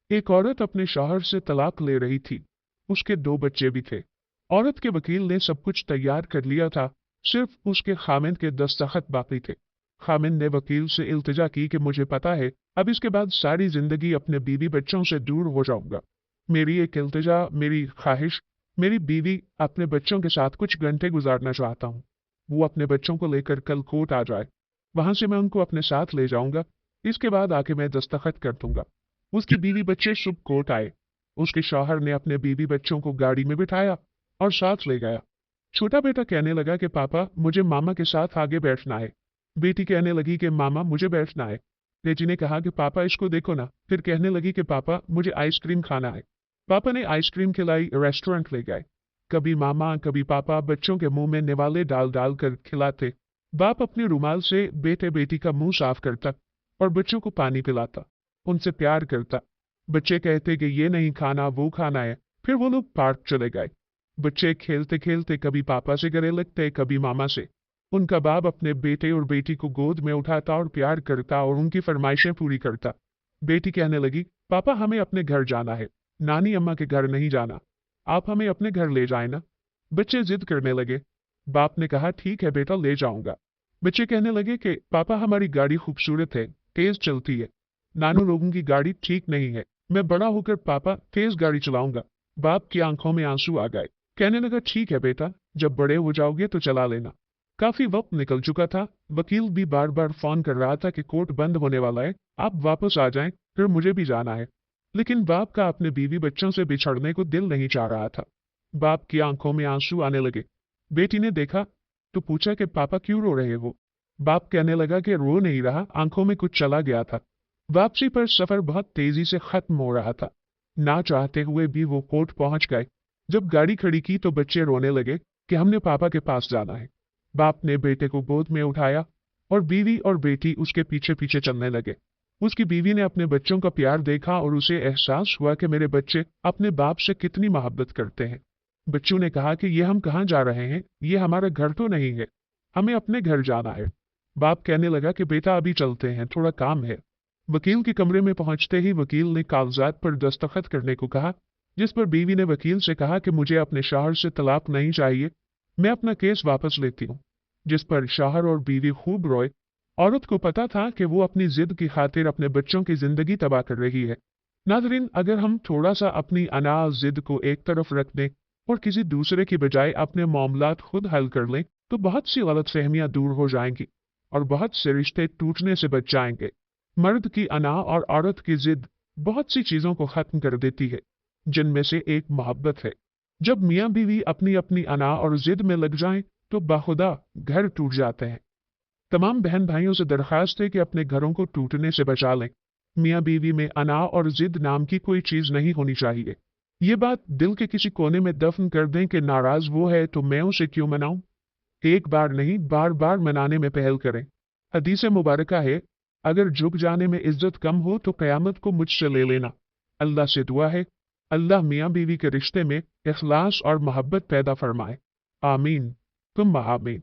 एक औरत अपने शौहर से तलाक ले रही थी। उसके 2 बच्चे भी थे। औरत के वकील ने सब कुछ तैयार कर लिया था, सिर्फ उसके खामिन के दस्तखत बाकी थे। खामिन ने वकील से इल्तिजा की कि मुझे पता है, अब इसके बाद सारी जिंदगी अपने बीवी बच्चों से दूर हो जाऊंगा। मेरी एक इल्तिजा, मेरी ख्वाहिश, मेरी बीवी अपने बच्चों के साथ कुछ घंटे गुजारना चाहता हूँ। वो अपने बच्चों को लेकर कल कोर्ट आ जाए, वहां से मैं उनको अपने साथ ले जाऊंगा। इसके बाद आके मैं दस्तखत कर दूंगा। उसकी बीवी बच्चे शुभ कोर्ट आए। उसके शौहर ने अपने बीवी बच्चों को गाड़ी में बिठाया और साथ ले गया। छोटा बेटा कहने लगा कि पापा मुझे मामा के साथ आगे बैठना है। बेटी कहने लगी कि मामा मुझे बैठना है। बेटी ने कहा कि पापा इसको देखो ना, फिर कहने लगी कि पापा मुझे आइसक्रीम खाना है। पापा ने आइसक्रीम खिलाई, रेस्टोरेंट ले गए। कभी मामा कभी पापा बच्चों के मुंह में निवाले डाल डाल कर खिलाते। बाप अपने रुमाल से बेटे बेटी का मुंह साफ करता और बच्चों को पानी पिलाता, उनसे प्यार करता। बच्चे कहते कि ये नहीं खाना, वो खाना है। फिर वो लोग पार्क चले गए। बच्चे खेलते खेलते कभी पापा से गले लगते, कभी मामा से। उनका बाप अपने बेटे और बेटी को गोद में उठाता और प्यार करता और उनकी फरमाइशें पूरी करता। बेटी कहने लगी, पापा हमें अपने घर जाना है, नानी अम्मा के घर नहीं जाना। आप हमें अपने घर ले जाए ना। बच्चे जिद करने लगे। बाप ने कहा, ठीक है बेटा, ले जाऊंगा। बच्चे कहने लगे कि पापा हमारी गाड़ी खूबसूरत है, तेज चलती है। नानू लोगों की गाड़ी ठीक नहीं है। मैं बड़ा होकर पापा तेज गाड़ी चलाऊंगा। बाप की आंखों में आंसू आ गए। कहने लगा, ठीक है बेटा, जब बड़े हो जाओगे तो चला लेना। काफी वक्त निकल चुका था। वकील भी बार बार फोन कर रहा था कि कोर्ट बंद होने वाला है, आप वापस आ जाएं, फिर मुझे भी जाना है। लेकिन बाप का अपने बीवी बच्चों से बिछड़ने को दिल नहीं चाह रहा था। बाप की आंखों में आंसू आने लगे। बेटी ने देखा तो पूछा कि पापा क्यों रो रहे हो। बाप कहने लगा कि रो नहीं रहा, आंखों में कुछ चला गया था। वापसी पर सफर बहुत तेजी से खत्म हो रहा था। ना चाहते हुए भी वो कोर्ट पहुंच गए। जब गाड़ी खड़ी की तो बच्चे रोने लगे कि हमने पापा के पास जाना है। बाप ने बेटे को गोद में उठाया और बीवी और बेटी उसके पीछे पीछे चलने लगे। उसकी बीवी ने अपने बच्चों का प्यार देखा और उसे एहसास हुआ कि मेरे बच्चे अपने बाप से कितनी मोहब्बत करते हैं। बच्चों ने कहा कि ये हम कहाँ जा रहे हैं, ये हमारा घर तो नहीं है, हमें अपने घर जाना है। बाप कहने लगा कि बेटा अभी चलते हैं, थोड़ा काम है। वकील के कमरे में पहुंचते ही वकील ने कागजात पर दस्तखत करने को कहा, जिस पर बीवी ने वकील से कहा कि मुझे अपने शौहर से तलाक नहीं चाहिए, मैं अपना केस वापस लेती हूँ। जिस पर शौहर और बीवी खूब रोए। औरत को पता था कि वो अपनी जिद की खातिर अपने बच्चों की जिंदगी तबाह कर रही है। नाज़रीन, अगर हम थोड़ा सा अपनी अना जिद को एक तरफ रख दें और किसी दूसरे की बजाय अपने मामलात खुद हल कर लें, तो बहुत सी गलतफहमियां दूर हो जाएंगी और बहुत से रिश्ते टूटने से बच जाएंगे। मर्द की अना और औरत की जिद बहुत सी चीजों को खत्म कर देती है, जिनमें से एक मोहब्बत है। जब मियाँ बीवी अपनी अपनी अना और जिद में लग जाएं, तो बाखुदा घर टूट जाते हैं। तमाम बहन भाइयों से दरखास्त है कि अपने घरों को टूटने से बचा लें। मियाँ बीवी में अना और जिद नाम की कोई चीज नहीं होनी चाहिए। ये बात दिल के किसी कोने में दफन कर दें कि नाराज वो है तो मैं उसे क्यों मनाऊं। एक बार नहीं, बार बार मनाने में पहल करें। हदीस मुबारका है, अगर झुक जाने में इज्जत कम हो तो कयामत को मुझसे ले लेना। अल्लाह से दुआ है, अल्लाह मियाँ बीवी के रिश्ते में इखलास और मोहब्बत पैदा फरमाए। आमीन तुम आमीन।